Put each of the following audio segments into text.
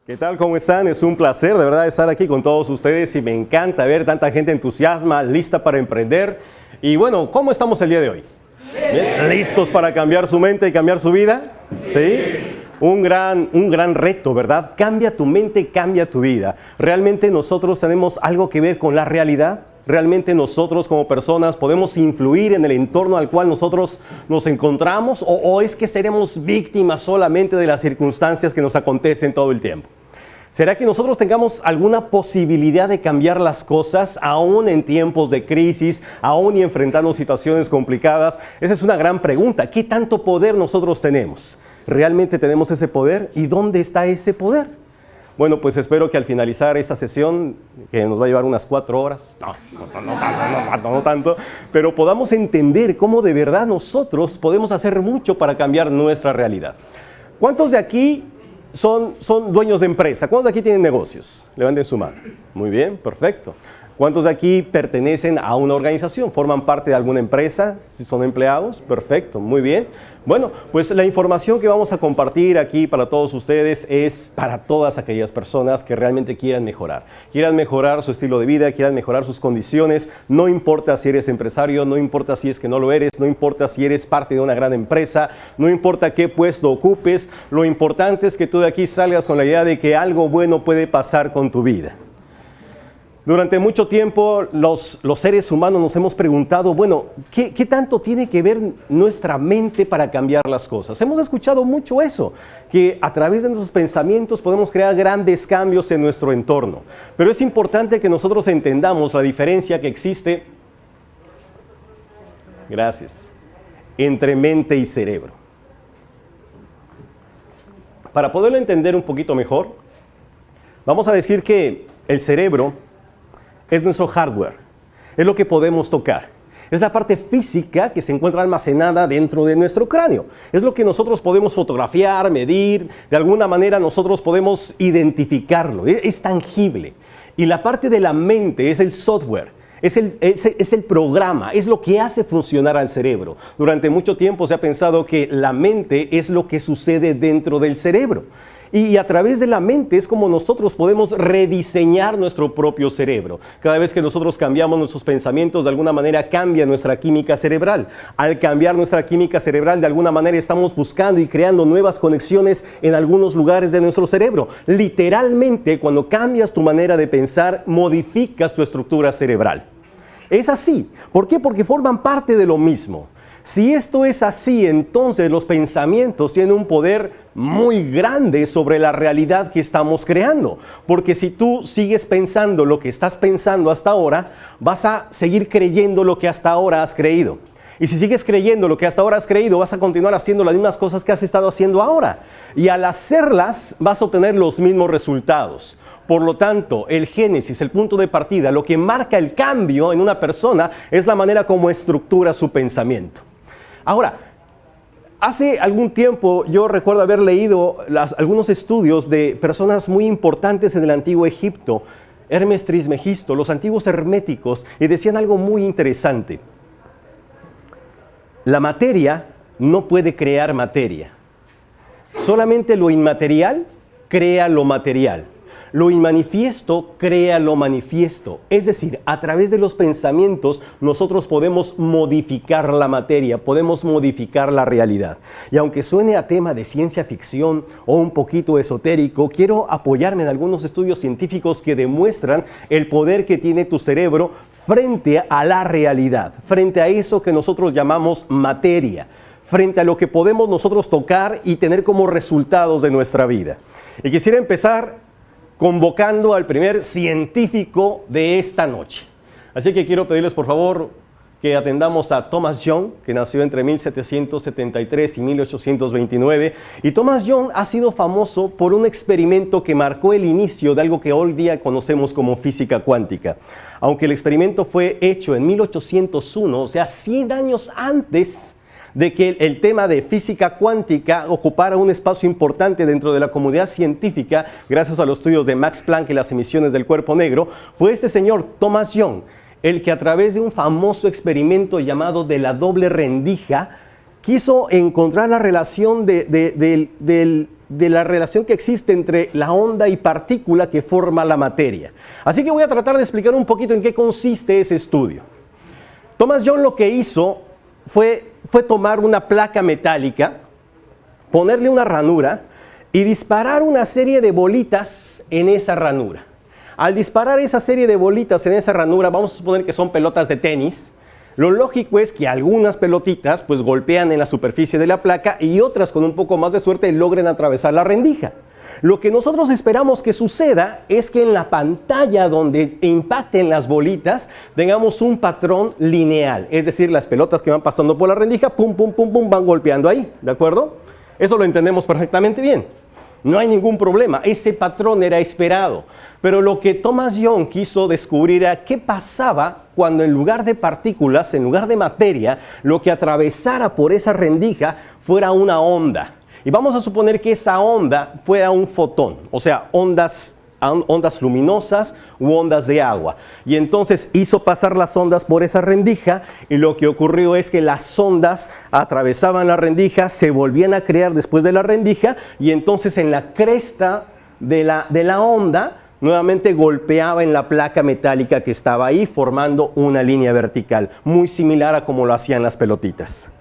¿Qué tal? ¿Cómo están? Es un placer de verdad estar aquí con todos ustedes y me encanta ver tanta gente entusiasma, lista para emprender. Y bueno, ¿cómo estamos el día de hoy? ¿Bien? ¿Listos para cambiar su mente y cambiar su vida? ¿Sí? Un gran reto, ¿verdad? Cambia tu mente, cambia tu vida. ¿Realmente nosotros tenemos algo que ver con la realidad? ¿Realmente nosotros como personas podemos influir en el entorno al cual nosotros nos encontramos? ¿O es que seremos víctimas solamente de las circunstancias que nos acontecen todo el tiempo? ¿Será que nosotros tengamos alguna posibilidad de cambiar las cosas aún en tiempos de crisis, aún y enfrentando situaciones complicadas? Esa es una gran pregunta. ¿Qué tanto poder nosotros tenemos? ¿Realmente tenemos ese poder? ¿Y dónde está ese poder? Bueno, pues espero que al finalizar esta sesión, que nos va a llevar unas 4 horas, no tanto, pero podamos entender cómo de verdad nosotros podemos hacer mucho para cambiar nuestra realidad. ¿Cuántos de aquí son dueños de empresa? ¿Cuántos de aquí tienen negocios? Levanten su mano. Muy bien, perfecto. ¿Cuántos de aquí pertenecen a una organización? ¿Forman parte de alguna empresa? Si son empleados, perfecto, muy bien. Bueno, pues la información que vamos a compartir aquí para todos ustedes es para todas aquellas personas que realmente quieran mejorar su estilo de vida, quieran mejorar sus condiciones. No importa si eres empresario, no importa si es que no lo eres, no importa si eres parte de una gran empresa, no importa qué puesto ocupes, lo importante es que tú de aquí salgas con la idea de que algo bueno puede pasar con tu vida. Durante mucho tiempo los seres humanos nos hemos preguntado, bueno, ¿qué tanto tiene que ver nuestra mente para cambiar las cosas? Hemos escuchado mucho eso, que a través de nuestros pensamientos podemos crear grandes cambios en nuestro entorno. Pero es importante que nosotros entendamos la diferencia que existe, entre mente y cerebro. Para poderlo entender un poquito mejor, vamos a decir que el cerebro es nuestro hardware, es lo que podemos tocar. Es la parte física que se encuentra almacenada dentro de nuestro cráneo. Es lo que nosotros podemos fotografiar, medir, de alguna manera nosotros podemos identificarlo, es tangible. Y la parte de la mente es el software, es el programa, es lo que hace funcionar al cerebro. Durante mucho tiempo se ha pensado que la mente es lo que sucede dentro del cerebro. Y a través de la mente es como nosotros podemos rediseñar nuestro propio cerebro. Cada vez que nosotros cambiamos nuestros pensamientos, de alguna manera cambia nuestra química cerebral. Al cambiar nuestra química cerebral, de alguna manera estamos buscando y creando nuevas conexiones en algunos lugares de nuestro cerebro. Literalmente, cuando cambias tu manera de pensar, modificas tu estructura cerebral. Es así. ¿Por qué? Porque forman parte de lo mismo. Si esto es así, entonces los pensamientos tienen un poder muy grande sobre la realidad que estamos creando. Porque si tú sigues pensando lo que estás pensando hasta ahora, vas a seguir creyendo lo que hasta ahora has creído. Y si sigues creyendo lo que hasta ahora has creído, vas a continuar haciendo las mismas cosas que has estado haciendo ahora. Y al hacerlas, vas a obtener los mismos resultados. Por lo tanto, el génesis, el punto de partida, lo que marca el cambio en una persona es la manera como estructura su pensamiento. Ahora, hace algún tiempo yo recuerdo haber leído algunos estudios de personas muy importantes en el antiguo Egipto, Hermes Trismegisto, los antiguos herméticos, y decían algo muy interesante. La materia no puede crear materia. Solamente lo inmaterial crea lo material. Lo inmanifiesto crea lo manifiesto. Es decir, a través de los pensamientos nosotros podemos modificar la materia, podemos modificar la realidad. Y aunque suene a tema de ciencia ficción o un poquito esotérico, quiero apoyarme en algunos estudios científicos que demuestran el poder que tiene tu cerebro frente a la realidad, frente a eso que nosotros llamamos materia, frente a lo que podemos nosotros tocar y tener como resultados de nuestra vida. Y quisiera empezar convocando al primer científico de esta noche. Así que quiero pedirles por favor que atendamos a Thomas Young, que nació entre 1773 y 1829. Y Thomas Young ha sido famoso por un experimento que marcó el inicio de algo que hoy día conocemos como física cuántica. Aunque el experimento fue hecho en 1801, o sea, 100 años antes de que el tema de física cuántica ocupara un espacio importante dentro de la comunidad científica, gracias a los estudios de Max Planck y las emisiones del cuerpo negro, fue este señor Thomas Young, el que a través de un famoso experimento llamado de la doble rendija, quiso encontrar la relación del de la relación que existe entre la onda y partícula que forma la materia. Así que voy a tratar de explicar un poquito en qué consiste ese estudio. Thomas Young lo que hizo fue tomar una placa metálica, ponerle una ranura y disparar una serie de bolitas en esa ranura. Al disparar esa serie de bolitas en esa ranura, vamos a suponer que son pelotas de tenis, lo lógico es que algunas pelotitas pues golpean en la superficie de la placa y otras con un poco más de suerte logren atravesar la rendija. Lo que nosotros esperamos que suceda es que en la pantalla donde impacten las bolitas tengamos un patrón lineal, es decir, las pelotas que van pasando por la rendija, pum, pum, pum, pum, van golpeando ahí, ¿de acuerdo? Eso lo entendemos perfectamente bien. No hay ningún problema, ese patrón era esperado. Pero lo que Thomas Young quiso descubrir era qué pasaba cuando en lugar de partículas, en lugar de materia, lo que atravesara por esa rendija fuera una onda. Y vamos a suponer que esa onda fuera un fotón, o sea, ondas luminosas u ondas de agua. Y entonces hizo pasar las ondas por esa rendija y lo que ocurrió es que las ondas atravesaban la rendija, se volvían a crear después de la rendija y entonces en la cresta de la onda nuevamente golpeaba en la placa metálica que estaba ahí formando una línea vertical, muy similar a como lo hacían las pelotitas.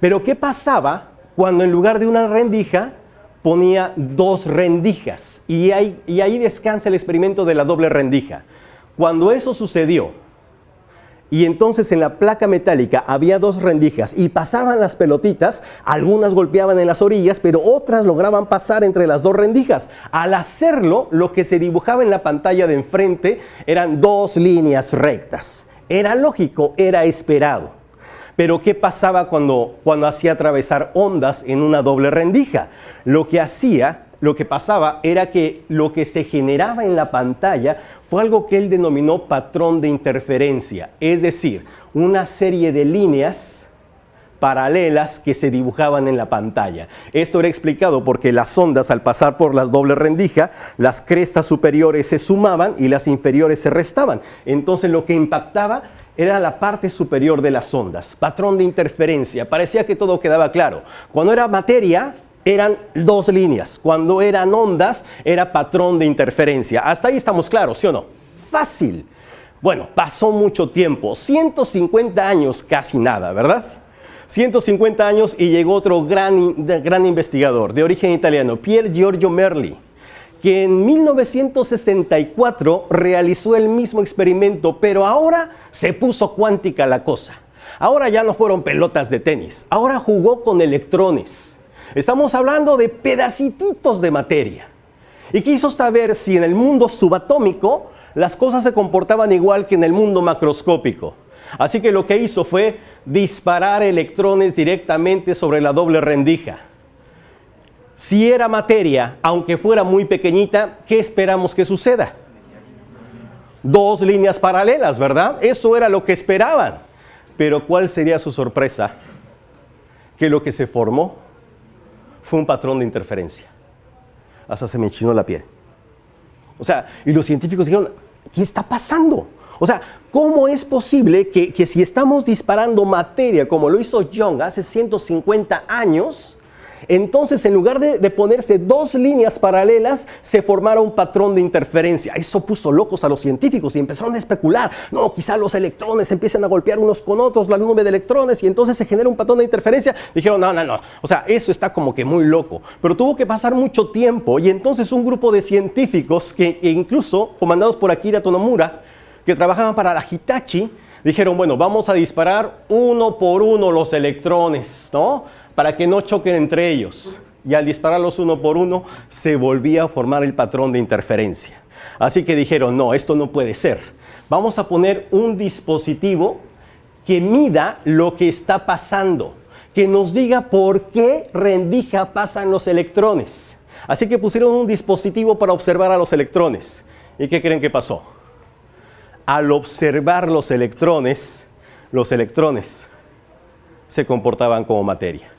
Pero ¿qué pasaba cuando en lugar de una rendija ponía dos rendijas? Y ahí descansa el experimento de la doble rendija. Cuando eso sucedió, y entonces en la placa metálica había dos rendijas y pasaban las pelotitas, algunas golpeaban en las orillas, pero otras lograban pasar entre las dos rendijas. Al hacerlo, lo que se dibujaba en la pantalla de enfrente eran dos líneas rectas. Era lógico, era esperado. Pero ¿qué pasaba cuando hacía atravesar ondas en una doble rendija? Lo que pasaba era que lo que se generaba en la pantalla fue algo que él denominó patrón de interferencia, es decir, una serie de líneas paralelas que se dibujaban en la pantalla. Esto era explicado porque las ondas al pasar por la doble rendija, las crestas superiores se sumaban y las inferiores se restaban. Entonces lo que impactaba era la parte superior de las ondas, patrón de interferencia. Parecía que todo quedaba claro. Cuando era materia, eran dos líneas. Cuando eran ondas, era patrón de interferencia. Hasta ahí estamos claros, ¿sí o no? Fácil. Bueno, pasó mucho tiempo, 150 años, casi nada, ¿verdad? 150 años y llegó otro gran investigador de origen italiano, Pier Giorgio Merli, que en 1964 realizó el mismo experimento, pero ahora se puso cuántica la cosa. Ahora ya no fueron pelotas de tenis, ahora jugó con electrones. Estamos hablando de pedacitos de materia. Y quiso saber si en el mundo subatómico las cosas se comportaban igual que en el mundo macroscópico. Así que lo que hizo fue disparar electrones directamente sobre la doble rendija. Si era materia, aunque fuera muy pequeñita, ¿qué esperamos que suceda? Dos líneas paralelas, ¿verdad? Eso era lo que esperaban. Pero ¿cuál sería su sorpresa? Que lo que se formó fue un patrón de interferencia. Hasta se me enchinó la piel. O sea, y los científicos dijeron, ¿qué está pasando? O sea, ¿cómo es posible que si estamos disparando materia como lo hizo Young hace 150 años, entonces en lugar de ponerse dos líneas paralelas, se formara un patrón de interferencia? Eso puso locos a los científicos y empezaron a especular. No, quizá los electrones empiezan a golpear unos con otros, la nube de electrones, y entonces se genera un patrón de interferencia. Dijeron, no. O sea, eso está como que muy loco. Pero tuvo que pasar mucho tiempo y entonces un grupo de científicos que incluso comandados por Akira Tonomura, que trabajaban para la Hitachi, dijeron, bueno, vamos a disparar uno por uno los electrones, ¿no? Para que no choquen entre ellos. Y al dispararlos uno por uno, se volvía a formar el patrón de interferencia. Así que dijeron, no, esto no puede ser. Vamos a poner un dispositivo que mida lo que está pasando, que nos diga por qué rendija pasan los electrones. Así que pusieron un dispositivo para observar a los electrones. ¿Y qué creen que pasó? Al observar los electrones se comportaban como materia.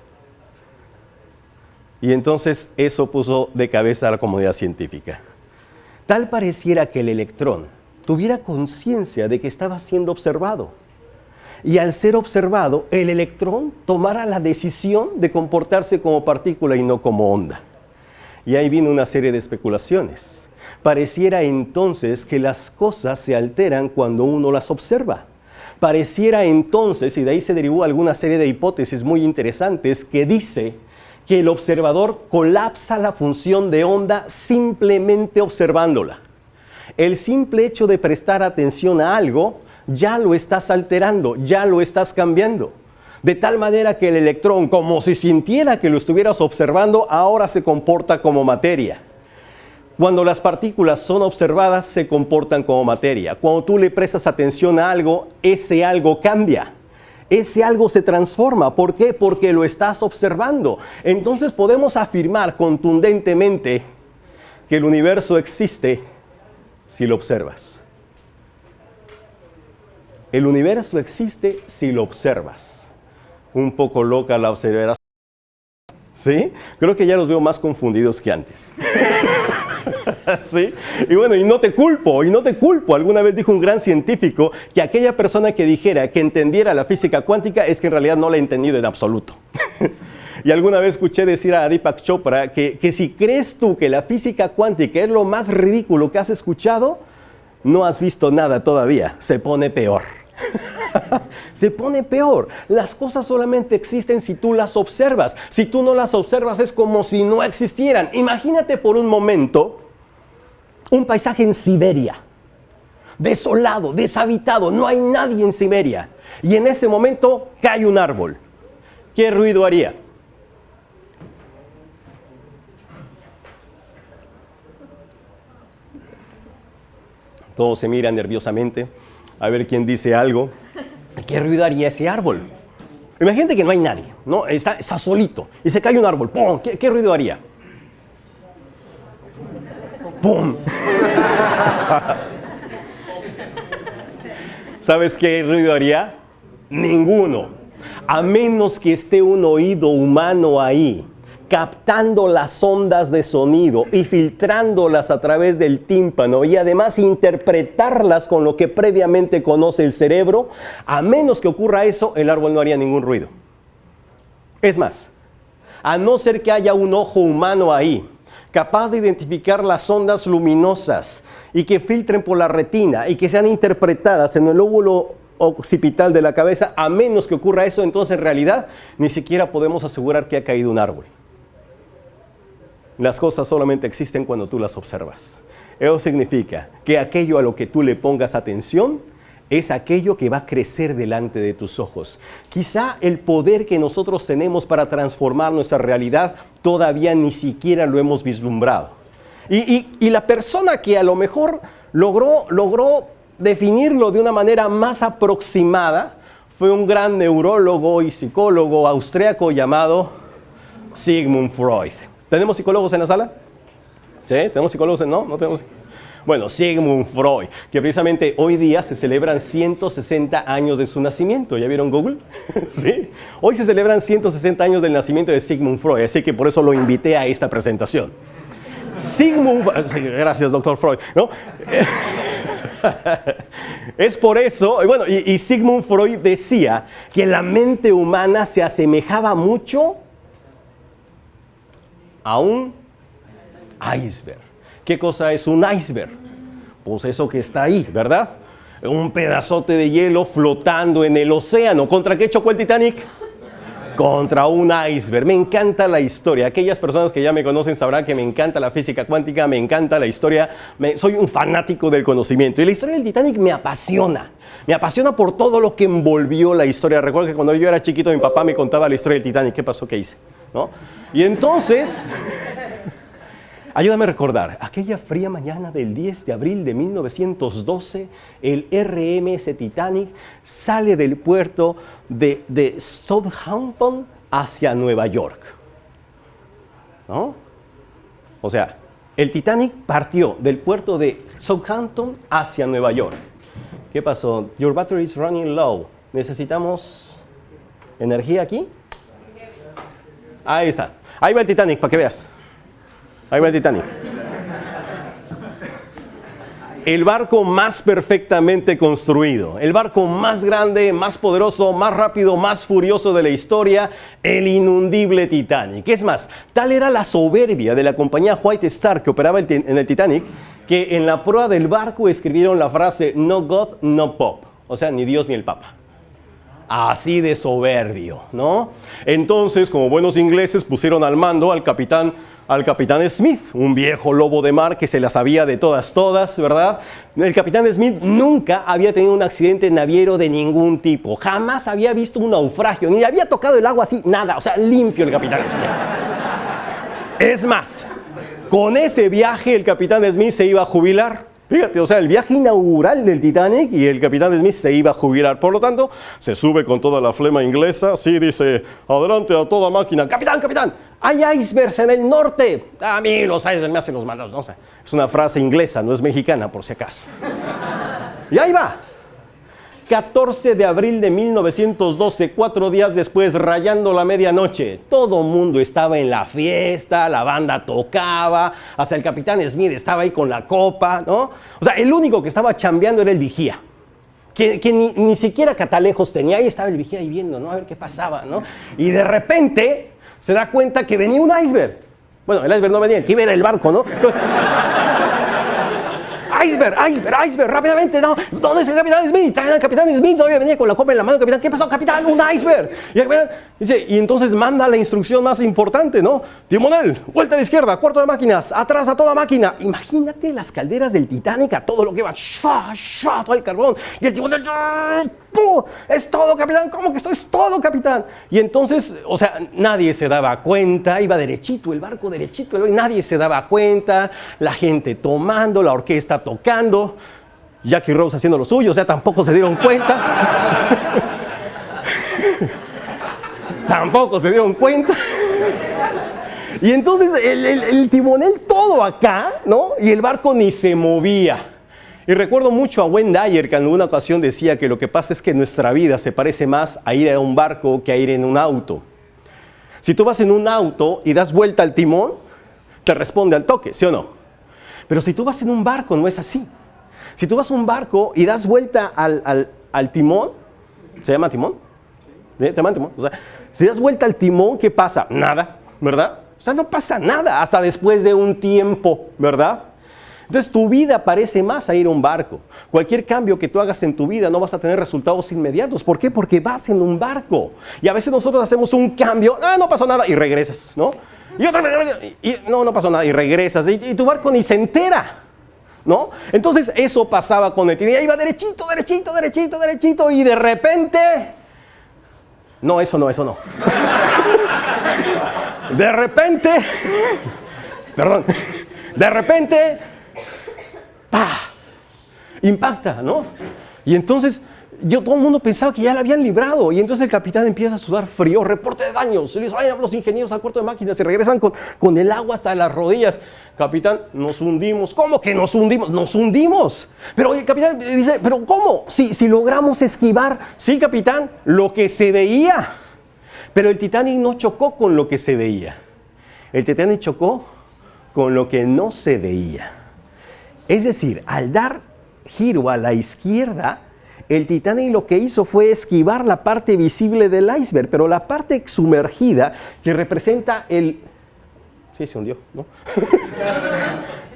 Y entonces eso puso de cabeza a la comunidad científica. Tal pareciera que el electrón tuviera conciencia de que estaba siendo observado. Y al ser observado, el electrón tomara la decisión de comportarse como partícula y no como onda. Y ahí vino una serie de especulaciones. Pareciera entonces que las cosas se alteran cuando uno las observa. Pareciera entonces, y de ahí se derivó alguna serie de hipótesis muy interesantes, que dice que el observador colapsa la función de onda simplemente observándola. El simple hecho de prestar atención a algo, ya lo estás alterando, ya lo estás cambiando. De tal manera que el electrón, como si sintiera que lo estuvieras observando, ahora se comporta como materia. Cuando las partículas son observadas, se comportan como materia. Cuando tú le prestas atención a algo, ese algo cambia. Ese algo se transforma. ¿Por qué? Porque lo estás observando. Entonces podemos afirmar contundentemente que el universo existe si lo observas. El universo existe si lo observas. Un poco loca la observación. ¿Sí? Creo que ya los veo más confundidos que antes. ¿Sí? Y bueno, y no te culpo. Alguna vez dijo un gran científico que aquella persona que dijera que entendiera la física cuántica es que en realidad no la ha entendido en absoluto. Y alguna vez escuché decir a Deepak Chopra que si crees tú que la física cuántica es lo más ridículo que has escuchado, no has visto nada todavía. Se pone peor. Se pone peor. Las cosas solamente existen si tú las observas. Si tú no las observas es como si no existieran. Imagínate por un momento un paisaje en Siberia, desolado, deshabitado, no hay nadie en Siberia. Y en ese momento cae un árbol. ¿Qué ruido haría? Todos se miran nerviosamente a ver quién dice algo. ¿Qué ruido haría ese árbol? Imagínate que no hay nadie, ¿no? Está solito y se cae un árbol. ¡Pum! ¿Qué ruido haría? ¡Pum! ¿Sabes qué ruido haría? Ninguno. A menos que esté un oído humano ahí, captando las ondas de sonido y filtrándolas a través del tímpano y además interpretarlas con lo que previamente conoce el cerebro, a menos que ocurra eso, el árbol no haría ningún ruido. Es más, a no ser que haya un ojo humano ahí, capaz de identificar las ondas luminosas y que filtren por la retina y que sean interpretadas en el lóbulo occipital de la cabeza, a menos que ocurra eso, entonces en realidad ni siquiera podemos asegurar que ha caído un árbol. Las cosas solamente existen cuando tú las observas. Eso significa que aquello a lo que tú le pongas atención es aquello que va a crecer delante de tus ojos. Quizá el poder que nosotros tenemos para transformar nuestra realidad todavía ni siquiera lo hemos vislumbrado. Y la persona que a lo mejor logró definirlo de una manera más aproximada fue un gran neurólogo y psicólogo austriaco llamado Sigmund Freud. ¿Tenemos psicólogos en la sala? ¿Sí? ¿Tenemos psicólogos? ¿No? ¿No tenemos? Bueno, Sigmund Freud, que precisamente hoy día se celebran 160 años de su nacimiento. ¿Ya vieron Google? ¿Sí? Hoy se celebran 160 años del nacimiento de Sigmund Freud, así que por eso lo invité a esta presentación. Gracias, doctor Freud, ¿no? Es por eso, bueno, y Sigmund Freud decía que la mente humana se asemejaba mucho a un iceberg. ¿Qué cosa es un iceberg? Pues eso que está ahí, ¿verdad? Un pedazote de hielo flotando en el océano. ¿Contra qué chocó el Titanic? Contra un iceberg. Me encanta la historia. Aquellas personas que ya me conocen sabrán que me encanta la física cuántica, me encanta la historia. Soy un fanático del conocimiento. Y la historia del Titanic me apasiona. Me apasiona por todo lo que envolvió la historia. Recuerdo que cuando yo era chiquito mi papá me contaba la historia del Titanic. ¿Qué pasó? ¿Qué hice? ¿No? Y entonces, ayúdame a recordar, aquella fría mañana del 10 de abril de 1912, el RMS Titanic sale del puerto de Southampton hacia Nueva York. ¿No? O sea, el Titanic partió del puerto de Southampton hacia Nueva York. ¿Qué pasó? Your battery is running low. ¿Necesitamos energía aquí? Ahí está. Ahí va el Titanic, para que veas. Ahí va el Titanic. el barco más perfectamente construido, el barco más grande, más poderoso, más rápido, más furioso de la historia, el inundible Titanic. Es más, tal era la soberbia de la compañía White Star que operaba en el Titanic, que en la proa del barco escribieron la frase "No God, no Pop", o sea, ni Dios ni el Papa. Así de soberbio, ¿no? Entonces, como buenos ingleses, pusieron al mando al capitán Smith, un viejo lobo de mar que se la sabía de todas, ¿verdad? El capitán Smith nunca había tenido un accidente naviero de ningún tipo, jamás había visto un naufragio, ni había tocado el agua así, nada, o sea, limpio el capitán Smith. Es más, con ese viaje el capitán Smith se iba a jubilar. Fíjate, o sea, el viaje inaugural del Titanic y el capitán Smith se iba a jubilar. Por lo tanto, se sube con toda la flema inglesa, así dice: adelante a toda máquina. Capitán, capitán, hay icebergs en el norte. A mí los icebergs me hacen los mandados. No sé, es una frase inglesa, no es mexicana por si acaso. Y ahí va. 14 de abril de 1912, 4 días después, rayando la medianoche. Todo el mundo estaba en la fiesta, la banda tocaba, hasta el capitán Smith estaba ahí con la copa, ¿no? O sea, el único que estaba chambeando era el vigía, que ni siquiera catalejos tenía. Ahí estaba el vigía ahí viendo, ¿no? A ver qué pasaba, ¿no? Y de repente se da cuenta que venía un iceberg. Bueno, el iceberg no venía, el que iba era el barco, ¿no? Iceberg, rápidamente, ¿no? ¿Dónde es el capitán Smith? Traen al capitán Smith, todavía venía con la copa en la mano. Capitán, ¿qué pasó, capitán? Un iceberg. Y el capitán dice, y entonces manda la instrucción más importante, ¿no? Timonel, vuelta a la izquierda, cuarto de máquinas, atrás a toda máquina. Imagínate las calderas del Titanic, a todo lo que va, todo el carbón. Y el timonel, es todo, capitán. ¿Cómo que esto es todo, capitán? Y entonces, o sea, nadie se daba cuenta, iba derechito el barco, y nadie se daba cuenta, la gente tomando, la orquesta tocando, Jackie Rose haciendo lo suyo, o sea, tampoco se dieron cuenta. Tampoco se dieron cuenta. Y entonces el timonel todo acá, ¿no? Y el barco ni se movía. Y recuerdo mucho a Wayne Dyer, que en alguna ocasión decía que lo que pasa es que nuestra vida se parece más a ir a un barco que a ir en un auto. Si tú vas en un auto y das vuelta al timón, te responde al toque, ¿sí o no? Pero si tú vas en un barco, no es así. Si tú vas a un barco y das vuelta al timón, ¿se llama timón? ¿Sí? ¿Se llama timón? O sea, si das vuelta al timón, ¿qué pasa? Nada, ¿verdad? O sea, no pasa nada hasta después de un tiempo, ¿verdad? Entonces tu vida parece más a ir a un barco. Cualquier cambio que tú hagas en tu vida no vas a tener resultados inmediatos. ¿Por qué? Porque vas en un barco. Y a veces nosotros hacemos un cambio, no pasó nada, y regresas, ¿no? Y otra vez, no pasó nada, y regresas, y tu barco ni se entera, ¿no? Entonces eso pasaba con el Titanic. Iba derechito, y de repente... No, eso no. De repente... Perdón. De repente... ¡pah! Impacta, ¿no? Y entonces todo el mundo pensaba que ya la habían librado. Y entonces el capitán empieza a sudar frío, reporte de daños. Y le dice, vayan los ingenieros al cuarto de máquinas. Y regresan con el agua hasta las rodillas. Capitán, nos hundimos. ¿Cómo que nos hundimos? Nos hundimos. Pero el capitán dice, ¿pero cómo? Si logramos esquivar. Sí, capitán, lo que se veía. Pero el Titanic no chocó con lo que se veía. El Titanic chocó con lo que no se veía. Es decir, al dar giro a la izquierda, el Titanic lo que hizo fue esquivar la parte visible del iceberg, pero la parte sumergida que representa el... Sí, se hundió, ¿no?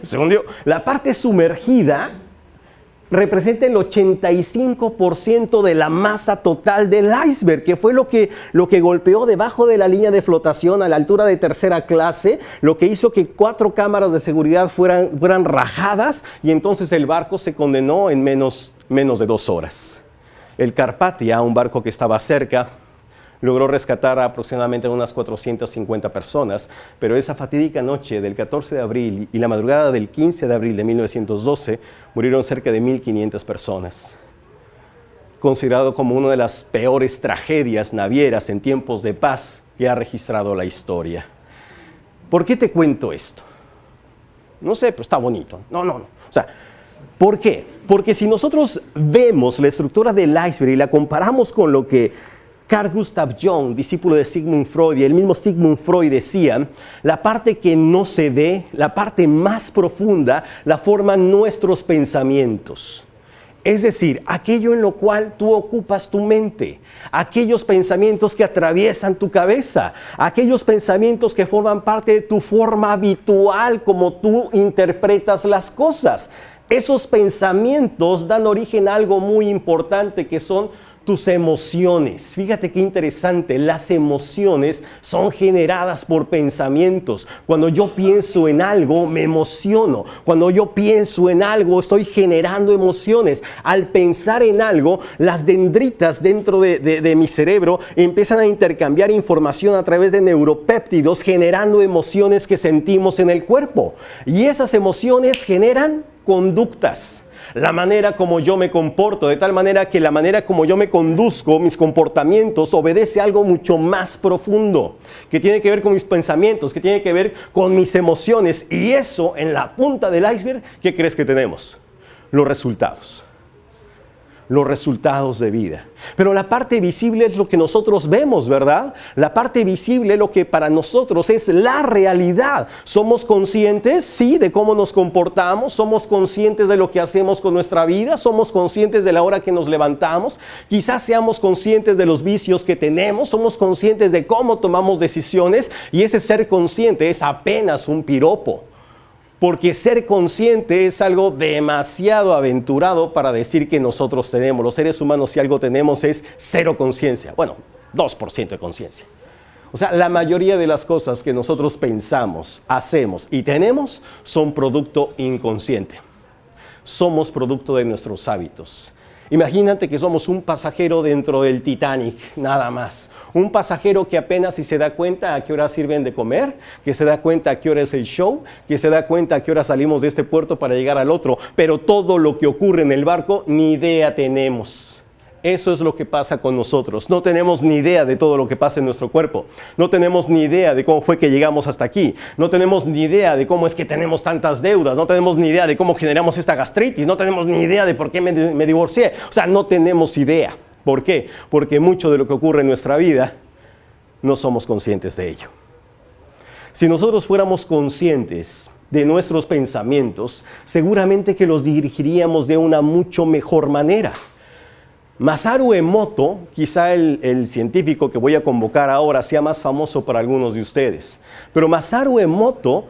Se hundió. La parte sumergida representa el 85% de la masa total del iceberg, que fue lo que golpeó debajo de la línea de flotación a la altura de tercera clase, lo que hizo que 4 cámaras de seguridad fueran rajadas, y entonces el barco se condenó en menos de 2 horas. El Carpathia, un barco que estaba cerca, logró rescatar a aproximadamente unas 450 personas, pero esa fatídica noche del 14 de abril y la madrugada del 15 de abril de 1912 murieron cerca de 1.500 personas. Considerado como una de las peores tragedias navieras en tiempos de paz que ha registrado la historia. ¿Por qué te cuento esto? No sé, pero está bonito. No. O sea, ¿por qué? Porque si nosotros vemos la estructura del iceberg y la comparamos con lo que Carl Gustav Jung, discípulo de Sigmund Freud, y el mismo Sigmund Freud decía, la parte que no se ve, la parte más profunda, la forman nuestros pensamientos. Es decir, aquello en lo cual tú ocupas tu mente, aquellos pensamientos que atraviesan tu cabeza, aquellos pensamientos que forman parte de tu forma habitual como tú interpretas las cosas. Esos pensamientos dan origen a algo muy importante que son tus emociones. Fíjate qué interesante, las emociones son generadas por pensamientos. Cuando yo pienso en algo, me emociono. Cuando yo pienso en algo, estoy generando emociones. Al pensar en algo, las dendritas dentro de mi cerebro empiezan a intercambiar información a través de neuropéptidos, generando emociones que sentimos en el cuerpo. Y esas emociones generan conductas. La manera como yo me comporto, de tal manera que la manera como yo me conduzco, mis comportamientos, obedece a algo mucho más profundo, que tiene que ver con mis pensamientos, que tiene que ver con mis emociones. Y eso, en la punta del iceberg, ¿qué crees que tenemos? Los resultados. Los resultados de vida. Pero la parte visible es lo que nosotros vemos, ¿verdad? La parte visible es lo que para nosotros es la realidad. ¿Somos conscientes? Sí, de cómo nos comportamos. ¿Somos conscientes de lo que hacemos con nuestra vida? ¿Somos conscientes de la hora que nos levantamos? Quizás seamos conscientes de los vicios que tenemos. ¿Somos conscientes de cómo tomamos decisiones? Y ese ser consciente es apenas un piropo. Porque ser consciente es algo demasiado aventurado para decir que nosotros tenemos. Los seres humanos, si algo tenemos, es cero conciencia. Bueno, 2% de conciencia. O sea, la mayoría de las cosas que nosotros pensamos, hacemos y tenemos son producto inconsciente. Somos producto de nuestros hábitos. Imagínate que somos un pasajero dentro del Titanic, nada más. Un pasajero que apenas si se da cuenta a qué hora sirven de comer, que se da cuenta a qué hora es el show, que se da cuenta a qué hora salimos de este puerto para llegar al otro. Pero todo lo que ocurre en el barco, ni idea tenemos. Eso es lo que pasa con nosotros. No tenemos ni idea de todo lo que pasa en nuestro cuerpo. No tenemos ni idea de cómo fue que llegamos hasta aquí. No tenemos ni idea de cómo es que tenemos tantas deudas. No tenemos ni idea de cómo generamos esta gastritis. No tenemos ni idea de por qué me divorcié. O sea, no tenemos idea. ¿Por qué? Porque mucho de lo que ocurre en nuestra vida no somos conscientes de ello. Si nosotros fuéramos conscientes de nuestros pensamientos, seguramente que los dirigiríamos de una mucho mejor manera. Masaru Emoto, quizá el científico que voy a convocar ahora sea más famoso para algunos de ustedes, pero Masaru Emoto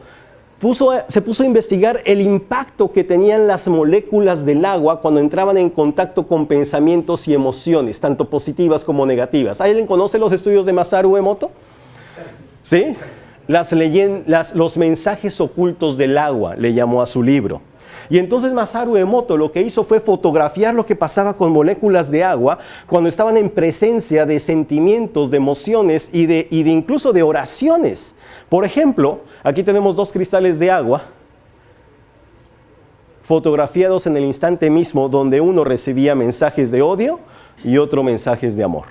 se puso a investigar el impacto que tenían las moléculas del agua cuando entraban en contacto con pensamientos y emociones, tanto positivas como negativas. ¿Alguien conoce los estudios de Masaru Emoto? ¿Sí? Los mensajes ocultos del agua, le llamó a su libro. Y entonces Masaru Emoto lo que hizo fue fotografiar lo que pasaba con moléculas de agua cuando estaban en presencia de sentimientos, de emociones y de incluso de oraciones. Por ejemplo, aquí tenemos 2 cristales de agua fotografiados en el instante mismo donde uno recibía mensajes de odio y otro mensajes de amor.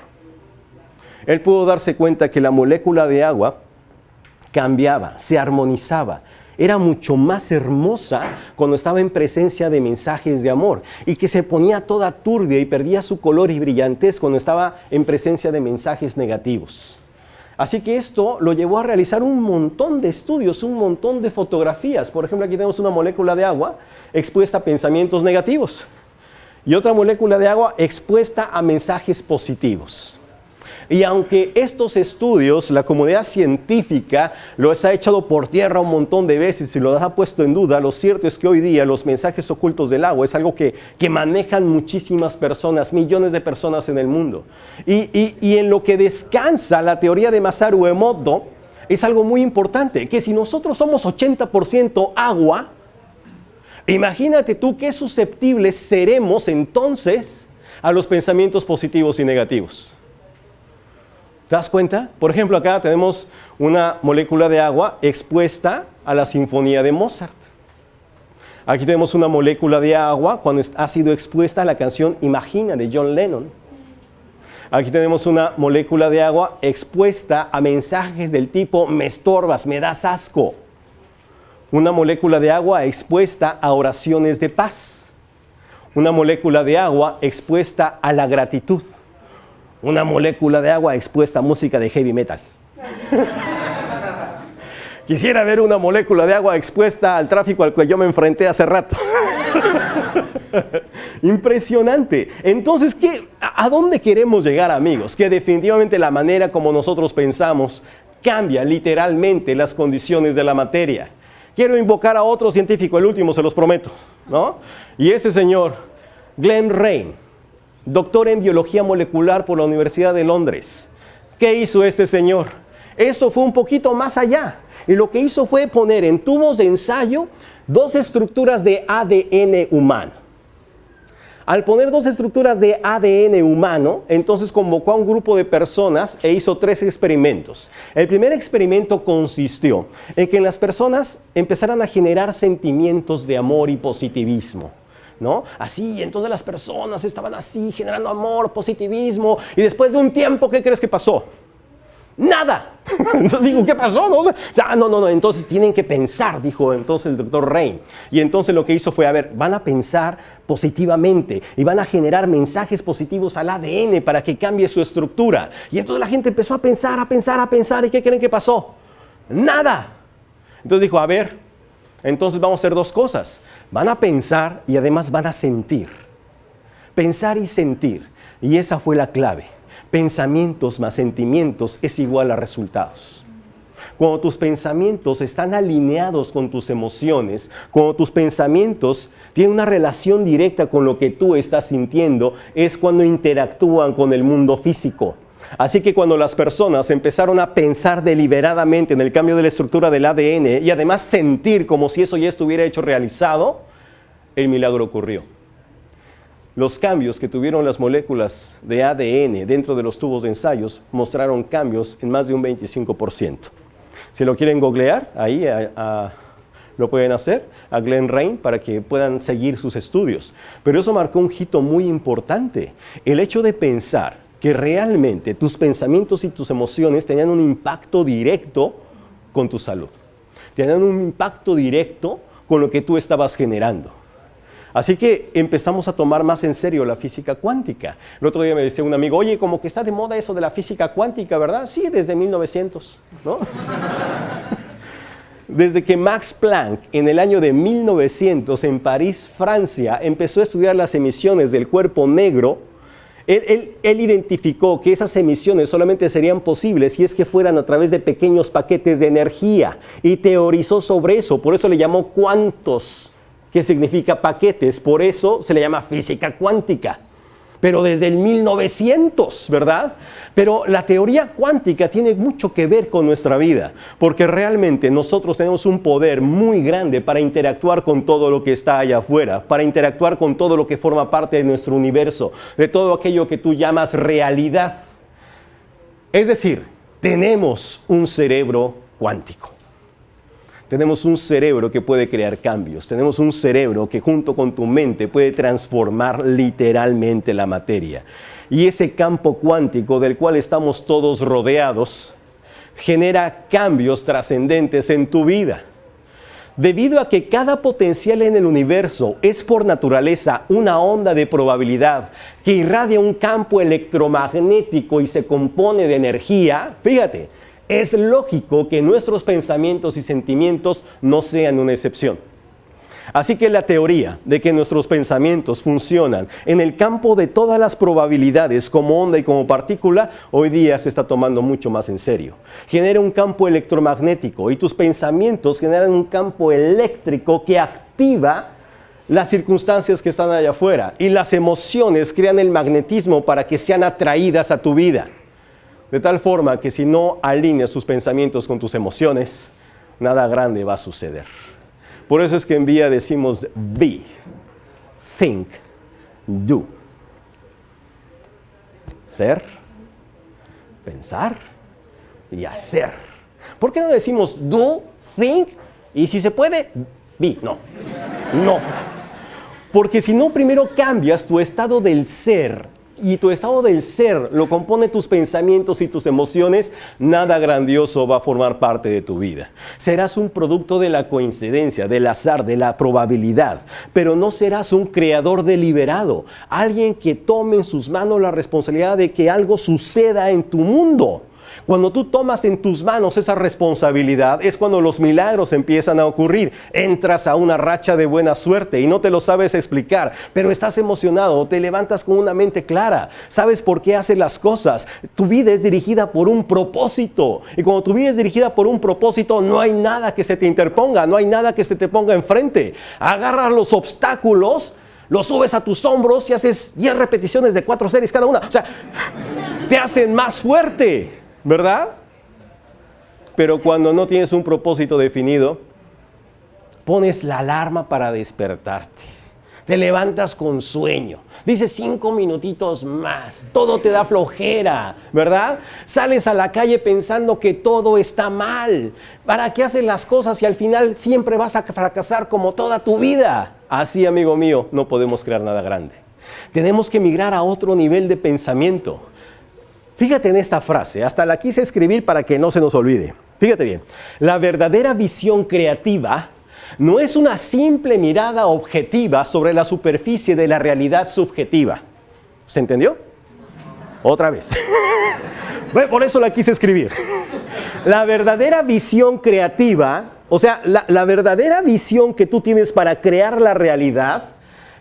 Él pudo darse cuenta que la molécula de agua cambiaba, se armonizaba. Era mucho más hermosa cuando estaba en presencia de mensajes de amor y que se ponía toda turbia y perdía su color y brillantez cuando estaba en presencia de mensajes negativos. Así que esto lo llevó a realizar un montón de estudios, un montón de fotografías. Por ejemplo, aquí tenemos una molécula de agua expuesta a pensamientos negativos y otra molécula de agua expuesta a mensajes positivos. Y aunque estos estudios, la comunidad científica los ha echado por tierra un montón de veces y los ha puesto en duda, lo cierto es que hoy día los mensajes ocultos del agua es algo que manejan muchísimas personas, millones de personas en el mundo. Y en lo que descansa la teoría de Masaru Emoto es algo muy importante, que si nosotros somos 80% agua, imagínate tú qué susceptibles seremos entonces a los pensamientos positivos y negativos. ¿Te das cuenta? Por ejemplo, acá tenemos una molécula de agua expuesta a la sinfonía de Mozart. Aquí tenemos una molécula de agua cuando ha sido expuesta a la canción Imagina de John Lennon. Aquí tenemos una molécula de agua expuesta a mensajes del tipo me estorbas, me das asco. Una molécula de agua expuesta a oraciones de paz. Una molécula de agua expuesta a la gratitud. Una molécula de agua expuesta a música de heavy metal. Quisiera ver una molécula de agua expuesta al tráfico al cual yo me enfrenté hace rato. Impresionante. Entonces, ¿a dónde queremos llegar, amigos? Que definitivamente la manera como nosotros pensamos cambia literalmente las condiciones de la materia. Quiero invocar a otro científico, el último, se los prometo, ¿no? Y ese señor, Glen Rein, doctor en biología molecular por la Universidad de Londres. ¿Qué hizo este señor? Esto fue un poquito más allá. Y lo que hizo fue poner en tubos de ensayo 2 estructuras de ADN humano. Al poner 2 estructuras de ADN humano, entonces convocó a un grupo de personas e hizo 3 experimentos. El primer experimento consistió en que las personas empezaran a generar sentimientos de amor y positivismo, ¿no? Así, entonces las personas estaban así, generando amor, positivismo, y después de un tiempo, ¿qué crees que pasó? ¡Nada! Entonces digo, ¿qué pasó? No, entonces tienen que pensar, dijo entonces el doctor Rein. Y entonces lo que hizo fue, van a pensar positivamente y van a generar mensajes positivos al ADN para que cambie su estructura. Y entonces la gente empezó a pensar, ¿y qué creen que pasó? ¡Nada! Entonces dijo, entonces vamos a hacer 2 cosas. Van a pensar y además van a sentir. Pensar y sentir. Y esa fue la clave. Pensamientos más sentimientos es igual a resultados. Cuando tus pensamientos están alineados con tus emociones, cuando tus pensamientos tienen una relación directa con lo que tú estás sintiendo, es cuando interactúan con el mundo físico. Así que cuando las personas empezaron a pensar deliberadamente en el cambio de la estructura del ADN y además sentir como si eso ya estuviera hecho realizado, el milagro ocurrió. Los cambios que tuvieron las moléculas de ADN dentro de los tubos de ensayos mostraron cambios en más de un 25%. Si lo quieren googlear, ahí lo pueden hacer, a Glen Rein, para que puedan seguir sus estudios. Pero eso marcó un hito muy importante. El hecho de pensar que realmente tus pensamientos y tus emociones tenían un impacto directo con tu salud. Tenían un impacto directo con lo que tú estabas generando. Así que empezamos a tomar más en serio la física cuántica. El otro día me decía un amigo, oye, como que está de moda eso de la física cuántica, ¿verdad? Sí, desde 1900, ¿no? Desde que Max Planck, en el año de 1900, en París, Francia, empezó a estudiar las emisiones del cuerpo negro, él identificó que esas emisiones solamente serían posibles si es que fueran a través de pequeños paquetes de energía y teorizó sobre eso, por eso le llamó cuantos, que significa paquetes, por eso se le llama física cuántica. Pero desde el 1900, ¿verdad? Pero la teoría cuántica tiene mucho que ver con nuestra vida, porque realmente nosotros tenemos un poder muy grande para interactuar con todo lo que está allá afuera, para interactuar con todo lo que forma parte de nuestro universo, de todo aquello que tú llamas realidad. Es decir, tenemos un cerebro cuántico. Tenemos un cerebro que puede crear cambios. Tenemos un cerebro que junto con tu mente puede transformar literalmente la materia. Y ese campo cuántico del cual estamos todos rodeados genera cambios trascendentes en tu vida. Debido a que cada potencial en el universo es por naturaleza una onda de probabilidad que irradia un campo electromagnético y se compone de energía, fíjate, es lógico que nuestros pensamientos y sentimientos no sean una excepción. Así que la teoría de que nuestros pensamientos funcionan en el campo de todas las probabilidades como onda y como partícula, hoy día se está tomando mucho más en serio. Genera un campo electromagnético y tus pensamientos generan un campo eléctrico que activa las circunstancias que están allá afuera y las emociones crean el magnetismo para que sean atraídas a tu vida. De tal forma que si no alineas tus pensamientos con tus emociones, nada grande va a suceder. Por eso es que en VIA decimos be, think, do. Ser, pensar y hacer. ¿Por qué no decimos do, think y si se puede, be? No. Porque si no primero cambias tu estado del ser y tu estado del ser lo compone tus pensamientos y tus emociones, nada grandioso va a formar parte de tu vida. Serás un producto de la coincidencia, del azar, de la probabilidad, pero no serás un creador deliberado, alguien que tome en sus manos la responsabilidad de que algo suceda en tu mundo. Cuando tú tomas en tus manos esa responsabilidad es cuando los milagros empiezan a ocurrir. Entras a una racha de buena suerte y no te lo sabes explicar, pero estás emocionado, te levantas con una mente clara, sabes por qué haces las cosas. Tu vida es dirigida por un propósito y cuando tu vida es dirigida por un propósito no hay nada que se te interponga, no hay nada que se te ponga enfrente. Agarras los obstáculos, los subes a tus hombros y haces 10 repeticiones de 4 series cada una. O sea, te hacen más fuerte, ¿verdad? Pero cuando no tienes un propósito definido, pones la alarma para despertarte. Te levantas con sueño. Dices 5 minutitos más. Todo te da flojera, ¿verdad? Sales a la calle pensando que todo está mal. ¿Para qué haces las cosas y al final siempre vas a fracasar como toda tu vida? Así, amigo mío, no podemos crear nada grande. Tenemos que migrar a otro nivel de pensamiento. Fíjate en esta frase, hasta la quise escribir para que no se nos olvide. Fíjate bien, la verdadera visión creativa no es una simple mirada objetiva sobre la superficie de la realidad subjetiva. ¿Se entendió? Otra vez. Por eso la quise escribir. La verdadera visión creativa, o sea, la verdadera visión que tú tienes para crear la realidad,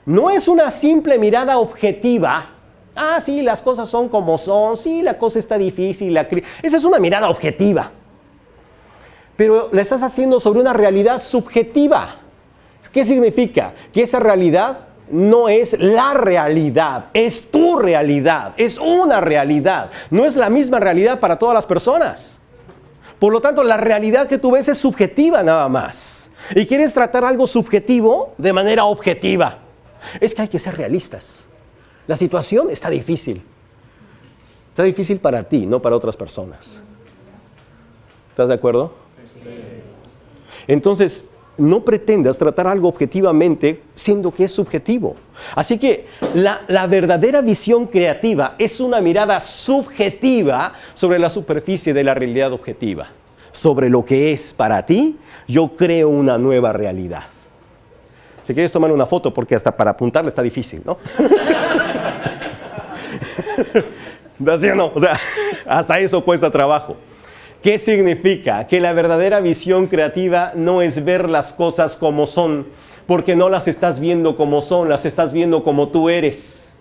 no es una simple mirada objetiva. Ah, sí, las cosas son como son, sí, la cosa está difícil. Esa es una mirada objetiva. Pero la estás haciendo sobre una realidad subjetiva. ¿Qué significa? Que esa realidad no es la realidad, es tu realidad, es una realidad. No es la misma realidad para todas las personas. Por lo tanto, la realidad que tú ves es subjetiva nada más. Y quieres tratar algo subjetivo de manera objetiva. Es que hay que ser realistas. La situación está difícil. Está difícil para ti, no para otras personas. ¿Estás de acuerdo? Sí. Entonces, no pretendas tratar algo objetivamente siendo que es subjetivo. Así que la verdadera visión creativa es una mirada subjetiva sobre la superficie de la realidad objetiva. Sobre lo que es para ti, yo creo una nueva realidad. Si quieres tomar una foto, porque hasta para apuntarle está difícil, ¿no? ¿Así o no? O sea, hasta eso cuesta trabajo. ¿Qué significa? Que la verdadera visión creativa no es ver las cosas como son, porque no las estás viendo como son, las estás viendo como tú eres.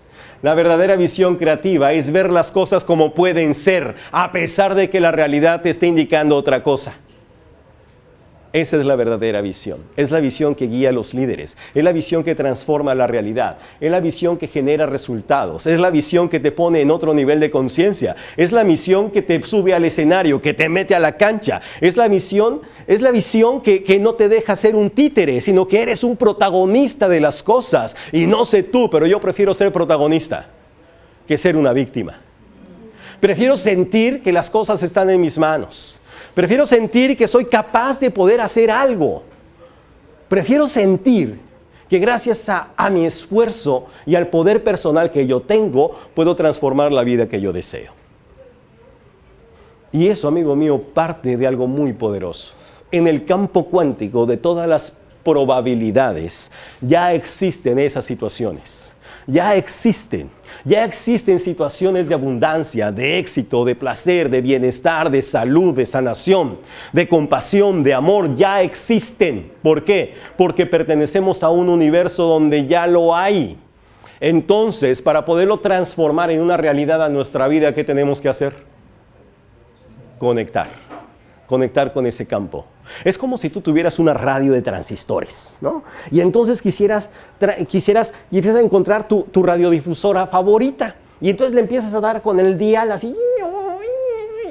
La verdadera visión creativa es ver las cosas como pueden ser, a pesar de que la realidad te esté indicando otra cosa. Esa es la verdadera visión. Es la visión que guía a los líderes. Es la visión que transforma la realidad. Es la visión que genera resultados. Es la visión que te pone en otro nivel de conciencia. Es la misión que te sube al escenario, que te mete a la cancha. Es la visión que no te deja ser un títere, sino que eres un protagonista de las cosas. Y no sé tú, pero yo prefiero ser protagonista que ser una víctima. Prefiero sentir que las cosas están en mis manos. Prefiero sentir que soy capaz de poder hacer algo. Prefiero sentir que gracias a mi esfuerzo y al poder personal que yo tengo, puedo transformar la vida que yo deseo. Y eso, amigo mío, parte de algo muy poderoso. En el campo cuántico de todas las probabilidades, ya existen esas situaciones. Ya existen situaciones de abundancia, de éxito, de placer, de bienestar, de salud, de sanación, de compasión, de amor, ya existen. ¿Por qué? Porque pertenecemos a un universo donde ya lo hay. Entonces, para poderlo transformar en una realidad a nuestra vida, ¿qué tenemos que hacer? Conectar con ese campo. Es como si tú tuvieras una radio de transistores, ¿no? Y entonces quisieras encontrar tu radiodifusora favorita. Y entonces le empiezas a dar con el dial así.